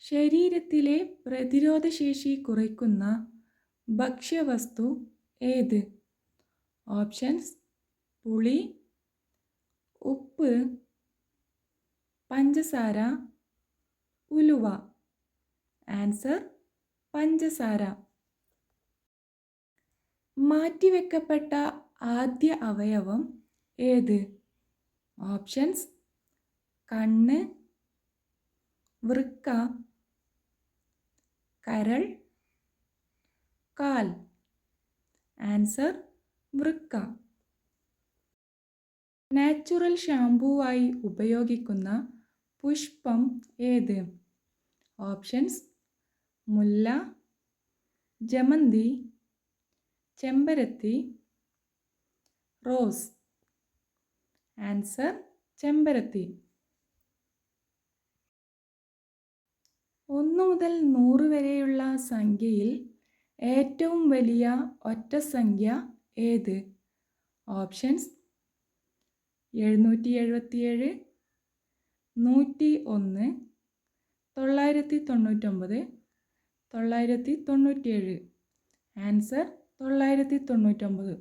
ശരീരത്തിലെ പ്രതിരോധശേഷി കുറയ്ക്കുന്ന ഭക്ഷ്യവസ്തു ഏത്? ഓപ്ഷൻസ്: പുളി, ഉപ്പ്, പഞ്ചസാര, ഉലുവ. ആൻസർ: പഞ്ചസാര. മാറ്റിവെക്കപ്പെട്ട ആദ്യ അവയവം ഏത്? ഓപ്ഷൻസ്: കണ്ണ്, വൃക്ക, കരൾ, കാൽ. ആൻസർ: വൃക്ക. നാച്ചുറൽ ഷാംപൂവായി ഉപയോഗിക്കുന്ന പുഷ്പം ഏത്? ഓപ്ഷൻസ്: മുല്ല, ജമന്തി, ചെമ്പരത്തി, റോസ്. ആൻസർ: ചെമ്പരത്തി. 1 മുതൽ 100 വരെയുള്ള സംഖ്യയിൽ ഏറ്റവും വലിയ ഒറ്റസംഖ്യ ഏത്? ഓപ്ഷൻസ്: 777, 101, 999, 997. ആൻസർ: 999.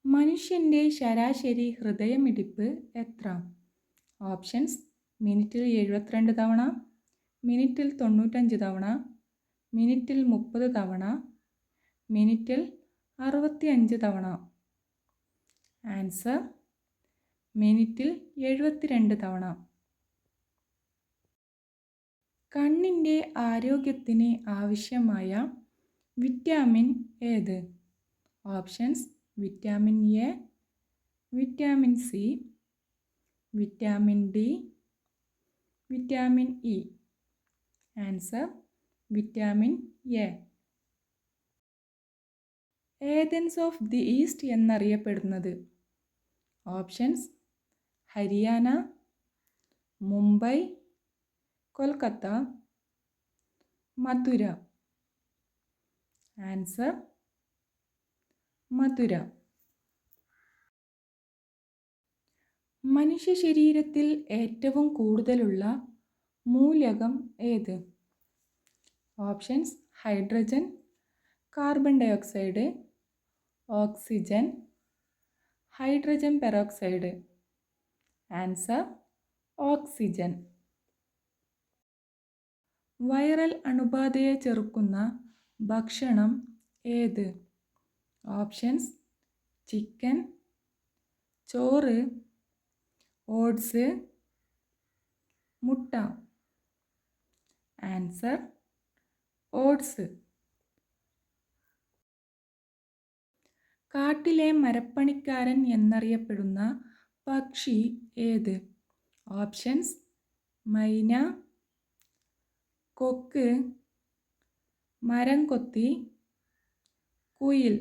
മനുഷ്യൻ്റെ ശരാശരി ഹൃദയമിടിപ്പ് എത്ര? ഓപ്ഷൻസ്: മിനിറ്റിൽ 72 തവണ, മിനിറ്റിൽ 95 തവണ, മിനിറ്റിൽ 30 തവണ, മിനിറ്റിൽ 65 തവണ. ആൻസർ: മിനിറ്റിൽ 72 തവണ. കണ്ണിൻ്റെ ആരോഗ്യത്തിന് ആവശ്യമായ വിറ്റാമിൻ ഏത്? Options: vitamin A, vitamin C, vitamin D, vitamin E. Answer: vitamin A. Athens of the East എന്നറിയപ്പെടുന്നത്? ഓപ്ഷൻസ്: ഹരിയാന, മുംബൈ, കൊൽക്കത്ത, മഥുര. ആൻസർ: മഥുര. മനുഷ്യ ശരീരത്തിൽ ഏറ്റവും കൂടുതലുള്ള മൂലകം ഏത്? Options: hydrogen, carbon dioxide, oxygen, hydrogen peroxide. Answer: oxygen. Viral അണുബാധയെ ചെറുക്കുന്ന ഭക്ഷണം ഏത്? ഓപ്ഷൻസ്: ചിക്കൻ, ചോറ്, ഓട്സ്, മുട്ട. Answer: oats. കാട്ടിലെ മരപ്പണിക്കാരൻ എന്നറിയപ്പെടുന്ന പക്ഷി ഏത്? ഓപ്ഷൻസ്: മൈന, കൊക്ക്, മരംകൊത്തി, കുയിൽ.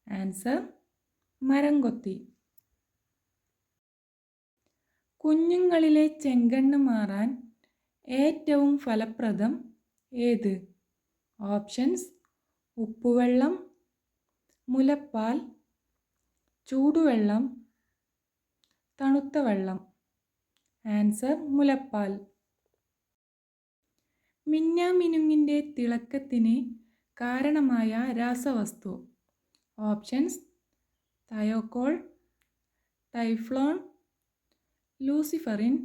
ആൻസർ: മരംകൊത്തി. കുഞ്ഞുങ്ങളിലെ ചെങ്കണ്ണ് മാറാൻ ഏറ്റവും ഫലപ്രദം ഏത്? ഓപ്ഷൻസ്: ഉപ്പുവെള്ളം, മുലപ്പാൽ, ചൂടുവെള്ളം, തണുത്ത വെള്ളം. ആൻസർ: മുലപ്പാൽ. മിന്നാമിനുങ്ങിൻ്റെ തിളക്കത്തിന് കാരണമായ രാസവസ്തു? Options: thiokol, teflon, luciferin,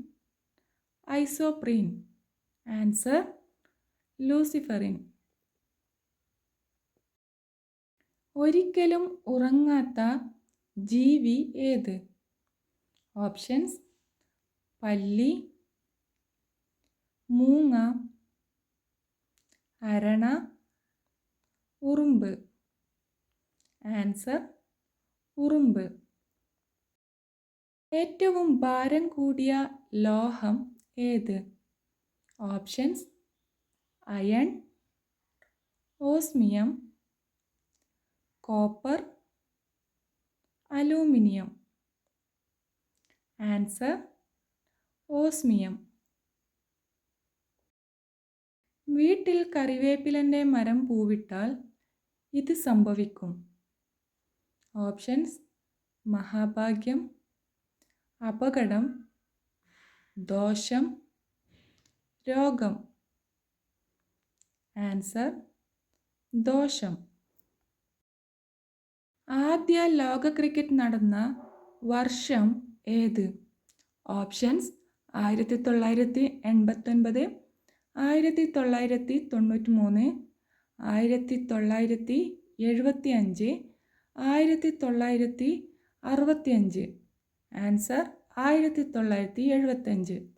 isoprene. Answer: luciferin. ഒരിക്കലും ഉറങ്ങാത്ത ജീവി ഏത്? ഓപ്ഷൻസ്: പല്ലി, മൂങ്ങ, അരണ, ഉറുമ്പ്. ആൻസർ: ഉറുമ്പ്. ഏറ്റവും ഭാരം കൂടിയ ലോഹം ഏത്? Options: iron, osmium, copper, aluminium. Answer: osmium. വീട്ടിൽ കറിവേപ്പിലൻ്റെ മരം പൂവിട്ടാൽ ഇത് സംഭവിക്കും. ഓപ്ഷൻസ്: മഹാഭാഗ്യം, അപകടം, ദോഷം, രോഗം. ആൻസർ ദോഷം. ആദ്യ ലോക ക്രിക്കറ്റ് നടന്ന വർഷം ഏത്? ഓപ്ഷൻസ് 1989, 1993, 1975, 1965. ആൻസർ 1975.